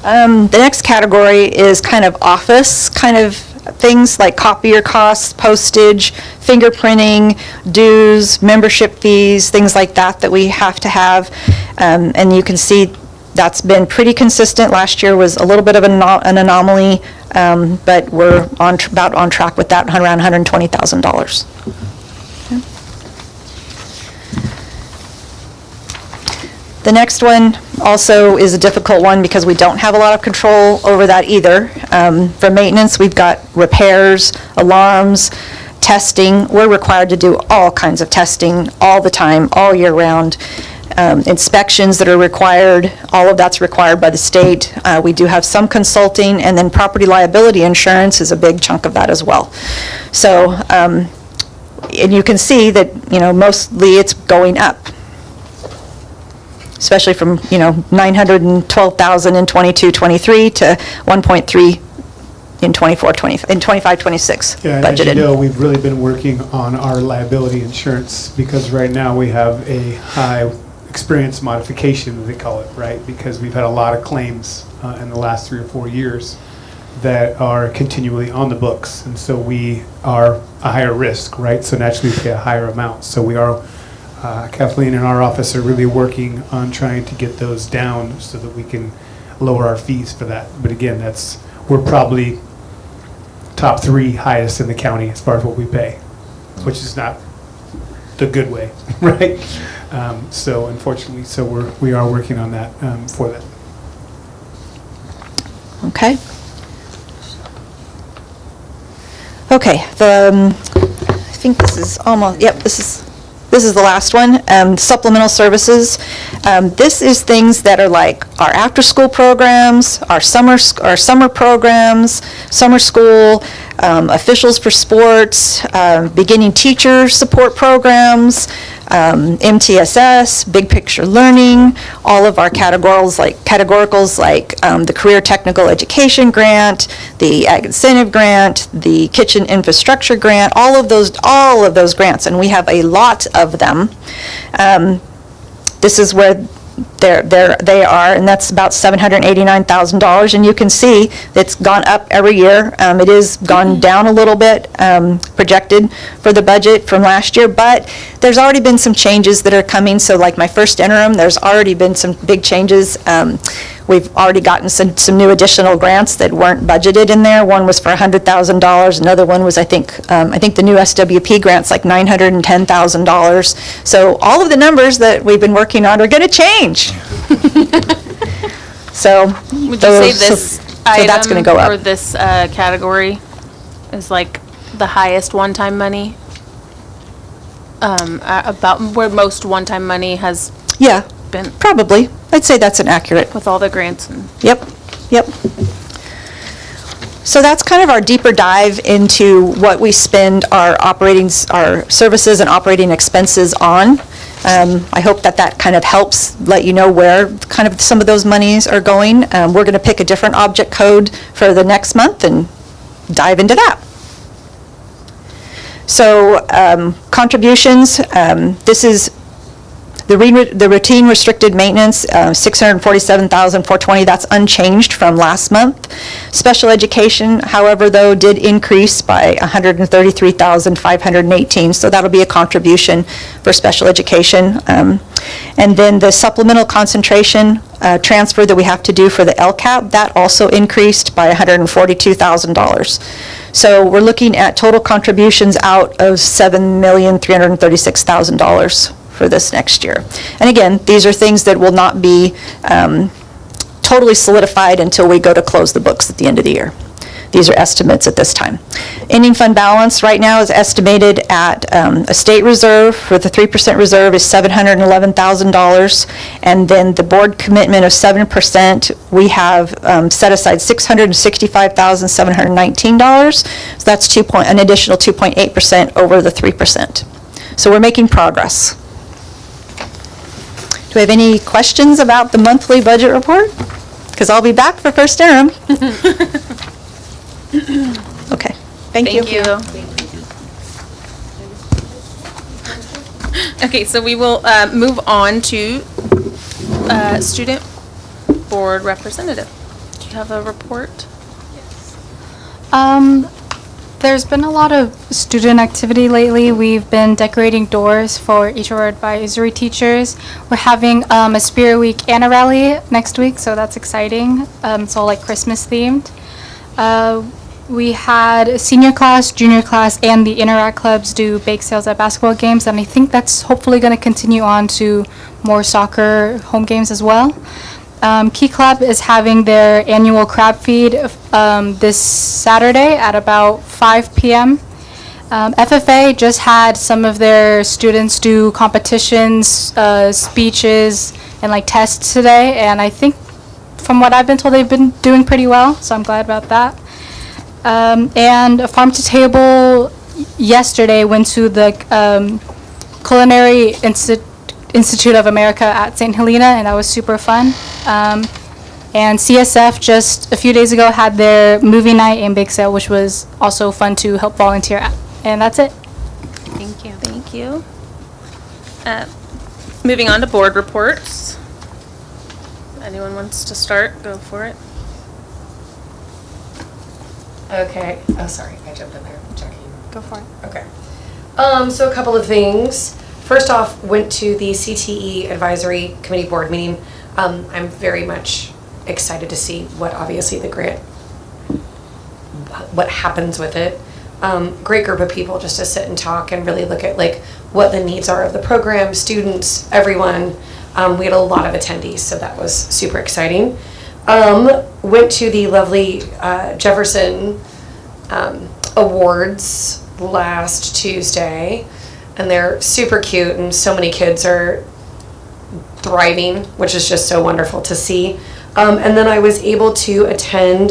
The next category is kind of office kind of things like copier costs, postage, fingerprinting, dues, membership fees, things like that that we have to have. And you can see that's been pretty consistent. Last year was a little bit of an anomaly, but we're about on track with that, around $120,000. The next one also is a difficult one because we don't have a lot of control over that either. For maintenance, we've got repairs, alarms, testing. We're required to do all kinds of testing all the time, all year round. Inspections that are required, all of that's required by the state. We do have some consulting, and then property liability insurance is a big chunk of that as well. So, and you can see that, mostly it's going up. Especially from, 912,000 in 22-23 to 1.3 in 25-26 Yeah, and as you budgeted. know, we've really been working on our liability insurance because right now we have a high experience modification, they call it, right? Because we've had a lot of claims in the last 3 or 4 years. that are continually on the books. And so we are a higher risk, right? So naturally we pay a higher amount. So we are, Kathleen and our office are really working on trying to get those down so that we can lower our fees for that. But again, we're probably top 3 highest in the county as far as what we pay, which is not the good way, right? So unfortunately, we are working on that for that. Okay. Okay, I think this is almost, yep, this is the last one, supplemental services. This is things that are like our after-school programs, our summer programs, summer school, officials for sports, beginning teacher support programs, MTSS, big picture learning, all of our categoricals like the Career Technical Education Grant, the Ag Incentive Grant, the Kitchen Infrastructure Grant, all of those grants, and we have a lot of them. This is where they are, and that's about $789,000, and you can see it's gone up every year. It is gone down a little bit, projected for the budget from last year, but there's already been some changes that are coming, so like my first interim, there's already been some big changes. We've already gotten some new additional grants that weren't budgeted in there. One was for $100,000, another one was, I think the new SWP grant's like $910,000. So all of the numbers that we've been working on are gonna change. So. Would you say this that's gonna go up. item or this category is like the highest one-time money? About where most one-time money has Yeah, been probably. I'd say that's an accurate. with all the grants and. Yep. So that's kind of our deeper dive into what we spend our services and operating expenses on. I hope that kind of helps let you know where kind of some of those monies are going. We're going to pick a different object code for the next month and dive into that. So contributions, this is the routine restricted maintenance, $647,420, that's unchanged from last month. Special education, however, though, did increase by $133,518, so that'll be a contribution for special education. And then the supplemental concentration transfer that we have to do for the LCAP, that also increased by $142,000. So we're looking at total contributions out of $7,336,000 for this next year. And again, these are things that will not be totally solidified until we go to close the books at the end of the year. These are estimates at this time. Ending fund balance right now is estimated at a state reserve for the 3% reserve is $711,000, and then the board commitment of 7%, we have set aside $665,719. So that's an additional 2.8% over the 3%. So we're making progress. Do we have any questions about the monthly budget report? Because I'll be back for first interim. Okay, thank you. Okay, so we will move on to student board representative. Do you have a report? There's been a lot of student activity lately. We've been decorating doors for each of our advisory teachers. We're having a Spirit Week and a rally next week, so that's exciting. It's all like Christmas themed. We had senior class, junior class, and the Interact clubs do bake sales at basketball games, and I think that's hopefully going to continue on to more soccer home games as well. Key Club is having their annual crab feed this Saturday at about 5 p.m. FFA just had some of their students do competitions, speeches, and like tests today, and I think from what I've been told, they've been doing pretty well, so I'm glad about that. And Farm to Table yesterday went to the Culinary Institute of America at St. Helena, and that was super fun. And CSF just a few days ago had their movie night and bake sale, which was also fun to help volunteer at. And that's it. Thank you. Thank you. Moving on to board reports. Anyone wants to start? Go for it. Okay. Oh, sorry, I jumped in there. Jackie. Go for it. Okay. So a couple of things. First off, went to the CTE Advisory Committee Board meeting. I'm very much excited to see what obviously the grant, what happens with it. Great group of people just to sit and talk and really look at like what the needs are of the program, students, everyone. We had a lot of attendees, so that was super exciting. Went to the lovely Jefferson Awards last Tuesday, and they're super cute, and so many kids are thriving, which is just so wonderful to see. And then I was able to attend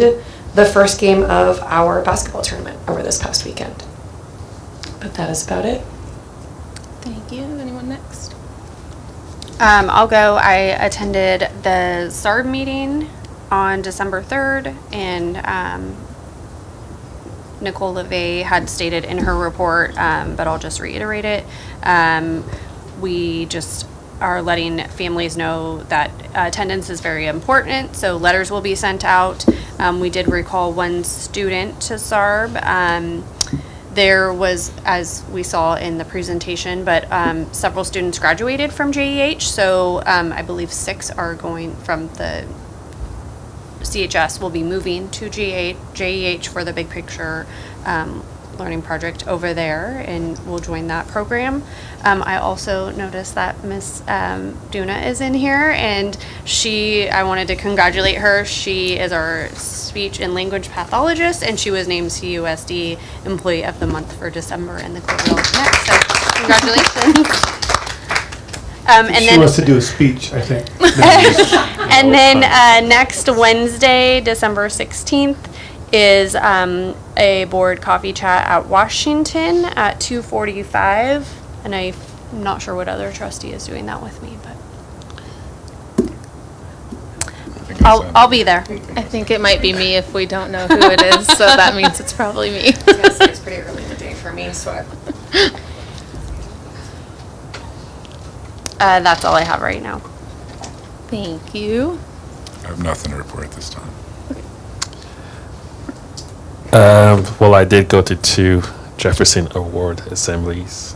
the first game of our basketball tournament over this past weekend. But that is about it. Thank you. Anyone next? I'll go. I attended the SARB meeting on December 3rd, and Nicole LeVay had stated in her report, but I'll just reiterate it. We just are letting families know that attendance is very important, so letters will be sent out. We did recall one student to SARB. There was, as we saw in the presentation, but several students graduated from JEH, so I believe 6 are going from the CHS will be moving to JEH for the Big Picture Learning Project over there, and will join that program. I also noticed that Miss Duna is in here, and I wanted to congratulate her. She is our speech and language pathologist, and she was named CUSD Employee of the Month for December in the Cloverdale Connect, so congratulations. She wants to do a speech, I think. And then next Wednesday, December 16th, is a board coffee chat at Washington at 2:45, and I'm not sure what other trustee is doing that with me, but I'll be there. I think it might be me if we don't know who it is, so that means it's probably me. It's pretty early in the day for me, so That's all I have right now. Thank you. I have nothing to report at this time. Well, I did go to 2 Jefferson Award assemblies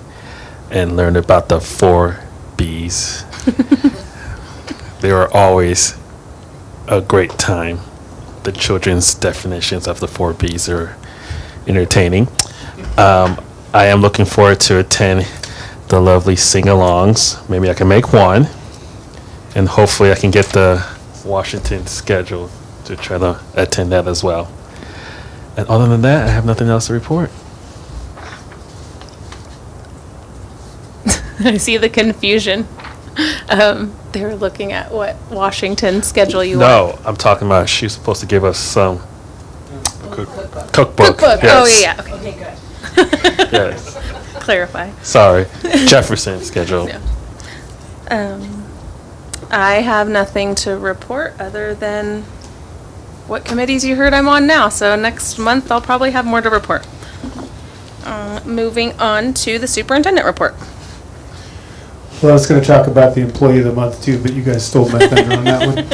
and learned about the 4 Bs. They were always a great time. The children's definitions of the 4 Bs are entertaining. I am looking forward to attend the lovely sing-alongs. Maybe I can make one, and hopefully I can get the Washington schedule to try to attend that as well. And other than that, I have nothing else to report. I see the confusion. They were looking at what Washington schedule you want. No, I'm talking about she's supposed to give us some cookbook. Cookbook. Yes. Oh, yeah. Okay, good. Yes. Clarify. Sorry. Jefferson schedule. Yeah. I have nothing to report other than what committees you heard I'm on now. So next month I'll probably have more to report. Moving on to the superintendent report. Well, I was going to talk about the employee of the month too, but you guys stole my thunder on that one.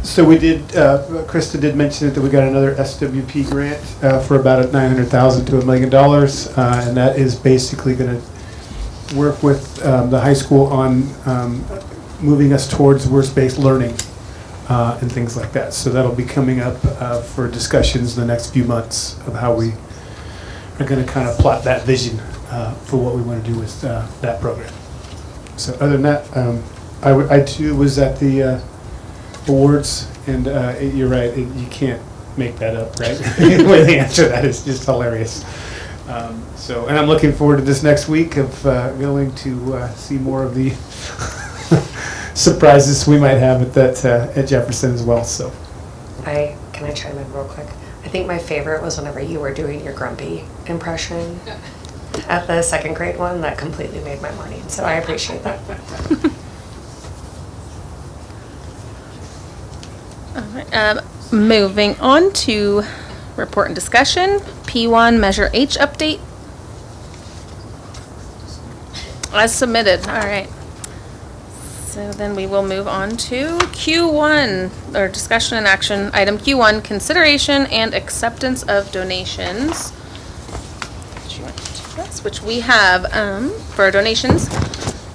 So we did, Krista did mention that we got another SWP grant for about $900,000 to $1 million, and that is basically going to work with the high school on moving us towards works-based learning and things like that. So that'll be coming up for discussions in the next few months of how we are going to kind of plot that vision for what we want to do with that program. So other than that, I too was at the awards, and you're right, you can't make that up, right? The way they answer that is just hilarious. And I'm looking forward to this next week of going to see more of the surprises we might have at Jefferson as well. So, can I chime in real quick? I think my favorite was whenever you were doing your grumpy impression at the second grade one. That completely made my morning, so I appreciate that. All right, moving on to report and discussion. P1 Measure H update. As submitted. All right. So then we will move on to Q1, or discussion and action, item Q1, consideration and acceptance of donations. Which we have for our donations,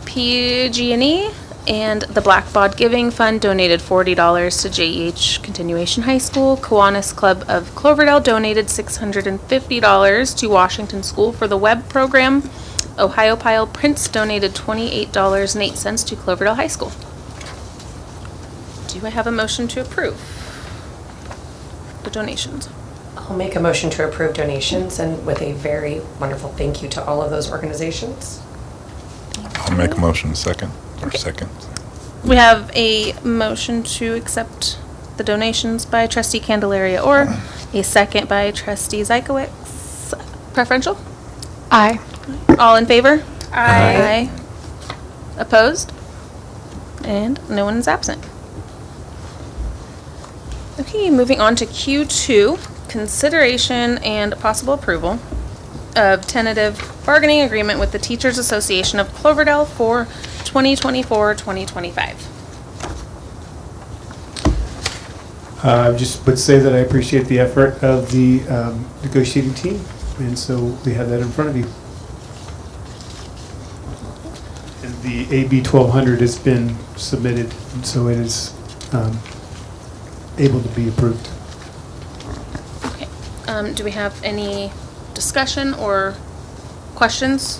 PG&E and the Black Bod Giving Fund donated $40 to JEH Continuation High School. Kiwanis Club of Cloverdale donated $650 to Washington School for the web program. Ohio Pile Prince donated $28.08 to Cloverdale High School. Do I have a motion to approve the donations? I'll make a motion to approve donations and with a very wonderful thank you to all of those organizations. I'll make a motion second. We have a motion to accept the donations by trustee Candelaria or a second by trustee Zykowicz. Preferential? Aye. All in favor? Aye. Opposed? And no one is absent. Okay, moving on to Q2, consideration and possible approval of tentative bargaining agreement with the Teachers Association of Cloverdale for 2024-2025. I just would say that I appreciate the effort of the negotiating team, and so we have that in front of you. And the AB 1200 has been submitted, and so it is able to be approved. Okay. Do we have any discussion or questions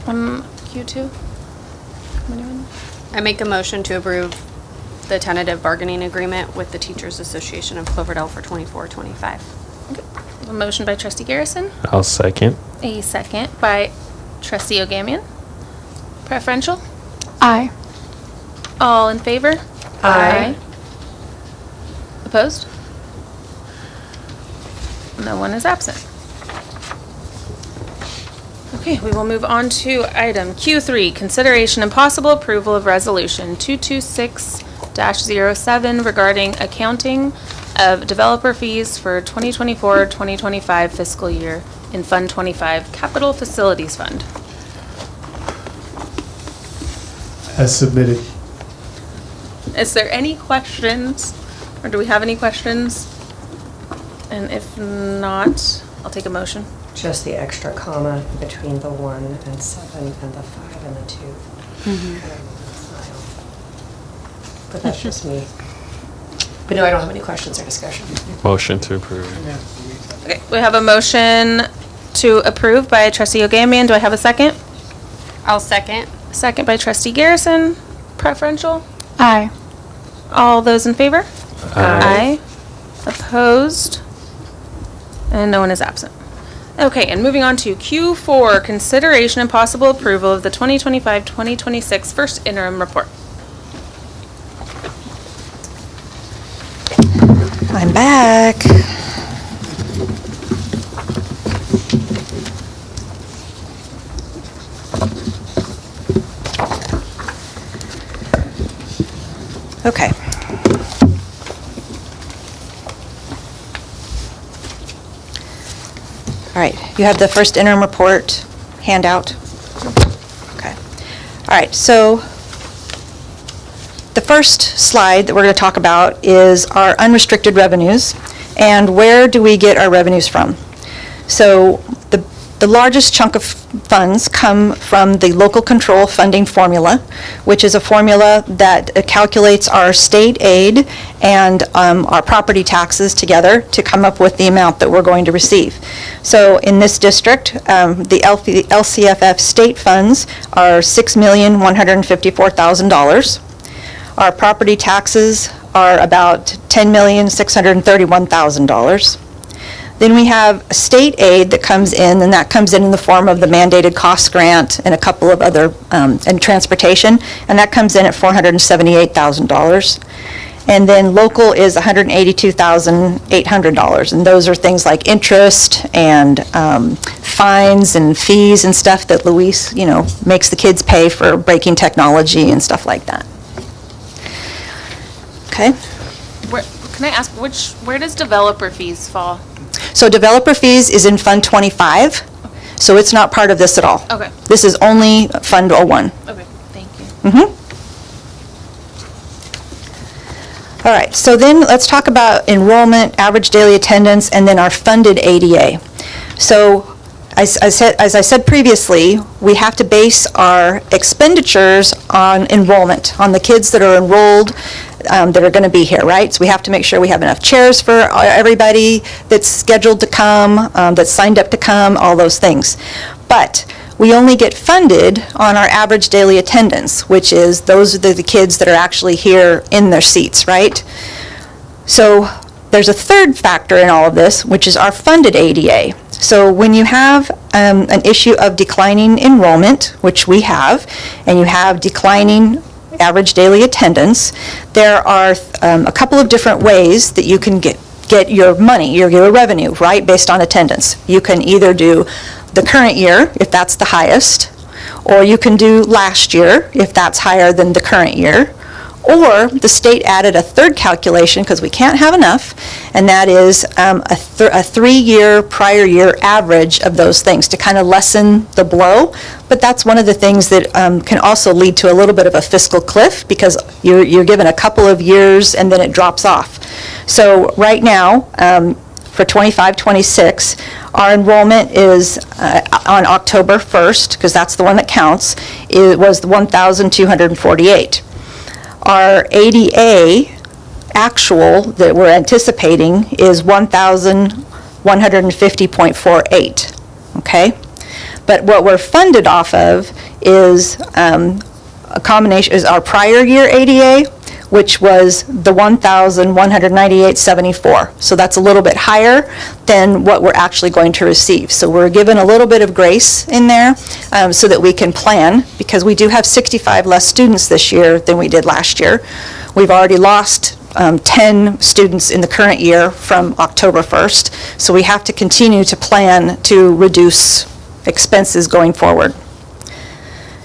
on Q2? Anyone? I make a motion to approve the tentative bargaining agreement with the Teachers Association of Cloverdale for 24-25. Okay. A motion by trustee Garrison, I'll second. a second by trustee Ogamian. Preferential? Aye. All in favor? Aye. Opposed? No one is absent. Okay, we will move on to item Q3, consideration and possible approval of resolution 226-07 regarding accounting of developer fees for 2024-2025 fiscal year in Fund 25 Capital Facilities Fund. As submitted. Is there any questions, or do we have any questions? And if not, I'll take a motion. Just the extra comma between the 1 and 7 and the 5 and the 2. Mm-hmm. Kind of made me smile. But that's just me. But no, I don't have any questions or discussion. Motion to approve. Okay, we have a motion to approve by trustee Ogamian. Do I have a second? I'll second. Second by trustee Garrison. Preferential? Aye. All those in favor? Aye. Opposed? And no one is absent. Okay, and moving on to Q4, consideration and possible approval of the 2025-2026 first interim report. I'm back. Okay. All right, you have the first interim report handout. Okay. All right, so the first slide that we're going to talk about is our unrestricted revenues and where do we get our revenues from. So the largest chunk of funds come from the local control funding formula, which is a formula that calculates our state aid and our property taxes together to come up with the amount that we're going to receive. So in this district, the LCFF state funds are $6,154,000. Our property taxes are about $10,631,000. Then we have state aid that comes in, and that comes in the form of the mandated cost grant and a couple of other, and transportation, and that comes in at $478,000. And then local is $182,800, and those are things like interest and fines and fees and stuff that Luis, makes the kids pay for breaking technology and stuff like that. Okay? Can I ask, where does developer fees fall? So developer fees is in Fund 25, so it's not part of this at all. Okay. This is only Fund 01. Okay, thank you. All right, so then let's talk about enrollment, average daily attendance, and then our funded ADA. So as I said previously, we have to base our expenditures on enrollment, on the kids that are enrolled, that are going to be here, right? So we have to make sure we have enough chairs for everybody that's scheduled to come, that's signed up to come, all those things. But we only get funded on our average daily attendance, which is those are the kids that are actually here in their seats, right? So there's a third factor in all of this, which is our funded ADA. So when you have an issue of declining enrollment, which we have, and you have declining average daily attendance, there are a couple of different ways that you can get your money, your revenue, right, based on attendance. You can either do the current year, if that's the highest, or you can do last year, if that's higher than the current year, or the state added a third calculation, because we can't have enough, and that is a 3-year prior year average of those things to kind of lessen the blow. But that's one of the things that can also lead to a little bit of a fiscal cliff, because you're given a couple of years and then it drops off. So right now, for 25-26, our enrollment is on October 1st, because that's the one that counts, it was 1,248. Our ADA actual that we're anticipating is 1,150.48, okay? But what we're funded off of is a combination, is our prior year ADA, which was the 1,198.74. So that's a little bit higher than what we're actually going to receive. So we're given a little bit of grace in there so that we can plan, because we do have 65 less students this year than we did last year. We've already lost 10 students in the current year from October 1st. So we have to continue to plan to reduce expenses going forward.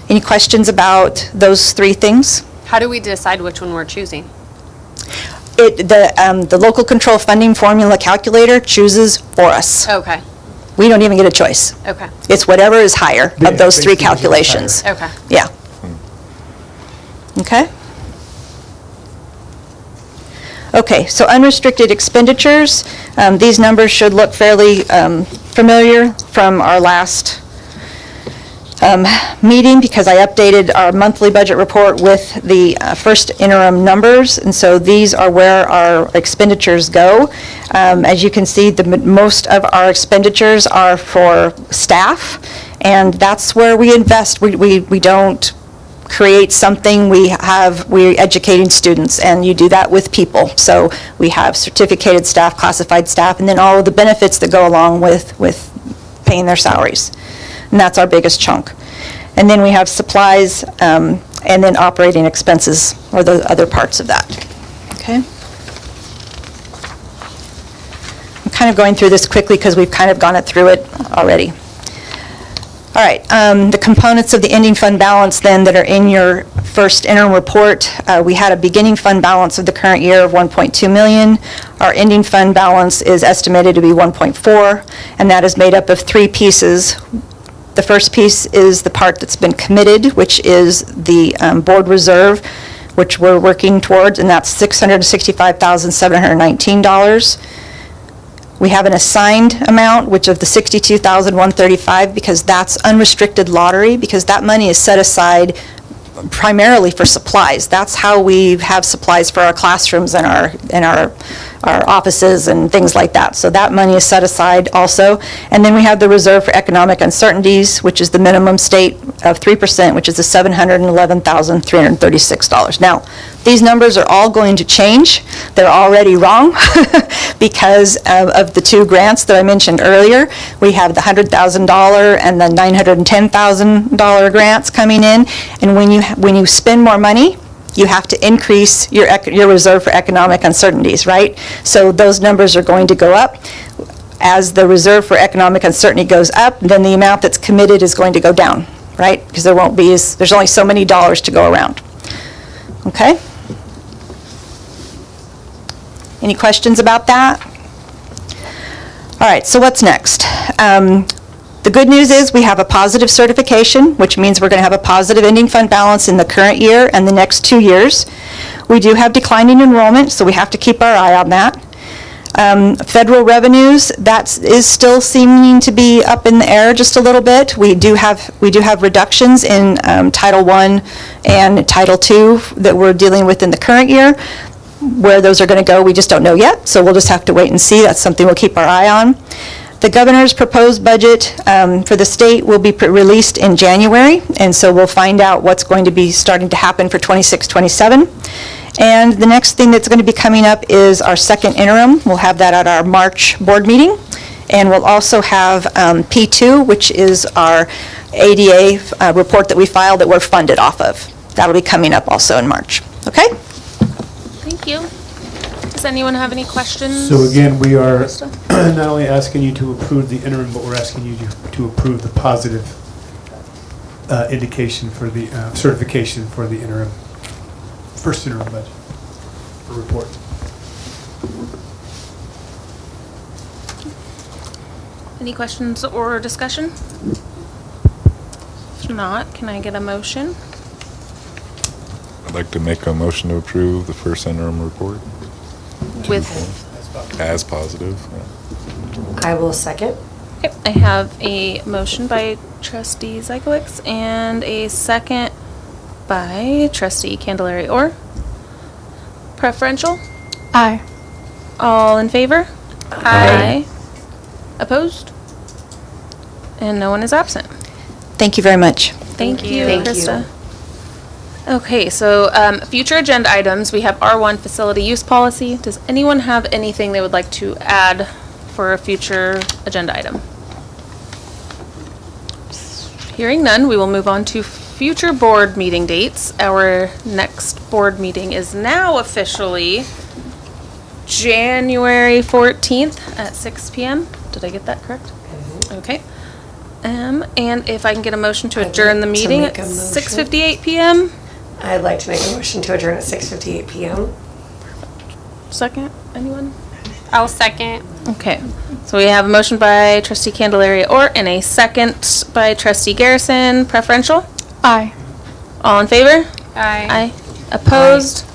Any questions about those three things? How do we decide which one we're choosing? The local control funding formula calculator chooses for us. Okay, We don't even get a choice. okay, It's whatever is higher of those three calculations. okay. Yeah. Okay? Okay, so unrestricted expenditures, these numbers should look fairly familiar from our last meeting, because I updated our monthly budget report with the first interim numbers, and so these are where our expenditures go. As you can see, most of our expenditures are for staff, and that's where we invest. We don't create something, we're educating students, and you do that with people. So we have certificated staff, classified staff, and then all of the benefits that go along with paying their salaries. And that's our biggest chunk. And then we have supplies, and then operating expenses are the other parts of that. Okay? I'm kind of going through this quickly because we've kind of gone through it already. All right, the components of the ending fund balance then that are in your first interim report, we had a beginning fund balance of the current year of 1.2 million. Our ending fund balance is estimated to be 1.4, and that is made up of three pieces. The first piece is the part that's been committed, which is the board reserve, which we're working towards, and that's $665,719. We have an assigned amount, which of the $62,135, because that's unrestricted lottery, because that money is set aside primarily for supplies. That's how we have supplies for our classrooms and our offices and things like that. So that money is set aside also. And then we have the reserve for economic uncertainties, which is the minimum state of 3%, which is the $711,336. Now, these numbers are all going to change. They're already wrong because of the two grants that I mentioned earlier. We have the $100,000 and the $910,000 grants coming in. And when you spend more money, you have to increase your reserve for economic uncertainties, right? So those numbers are going to go up. As the reserve for economic uncertainty goes up, then the amount that's committed is going to go down, right? Because there's only so many dollars to go around. Okay? Any questions about that? All right, so what's next? The good news is we have a positive certification, which means we're going to have a positive ending fund balance in the current year and the next 2 years. We do have declining enrollment, so we have to keep our eye on that. Federal revenues, that is still seeming to be up in the air just a little bit. We do have reductions in Title I and Title II that we're dealing with in the current year. Where those are going to go, we just don't know yet, so we'll just have to wait and see. That's something we'll keep our eye on. The governor's proposed budget for the state will be released in January, and so we'll find out what's going to be starting to happen for 26-27. And the next thing that's going to be coming up is our second interim. We'll have that at our March board meeting. And we'll also have P2, which is our ADA report that we filed that we're funded off of. That'll be coming up also in March. Okay? Thank you. Does anyone have any questions? So again, we are not only asking you to approve the interim, but we're asking you to approve the positive indication for the certification for the interim, first interim budget or report. Any questions or discussion? If not, can I get a motion? I'd like to make a motion to approve the first interim report. With, As positive. I will second. okay, I have a motion by trustee Zykowicz's and a second by trustee Candelaria Orr. Preferential? Aye. All in favor? Aye. Opposed? And no one is absent. Thank you very much. Thank you, Thank you. Krista. Okay, so future agenda items, we have R1 facility use policy. Does anyone have anything they would like to add for a future agenda item? Hearing none, we will move on to future board meeting dates. Our next board meeting is now officially January 14th at 6 p.m. Did I get that correct? Okay. And if I can get a motion to I'd adjourn the like to meeting make at a motion. 6:58 p.m. I'd like to make a motion to adjourn at 6:58 p.m. Second, anyone? I'll second. Okay, so we have a motion by trustee Candelaria Orr and a second by trustee Garrison. Preferential? Aye. All in favor? Aye. Aye. Opposed?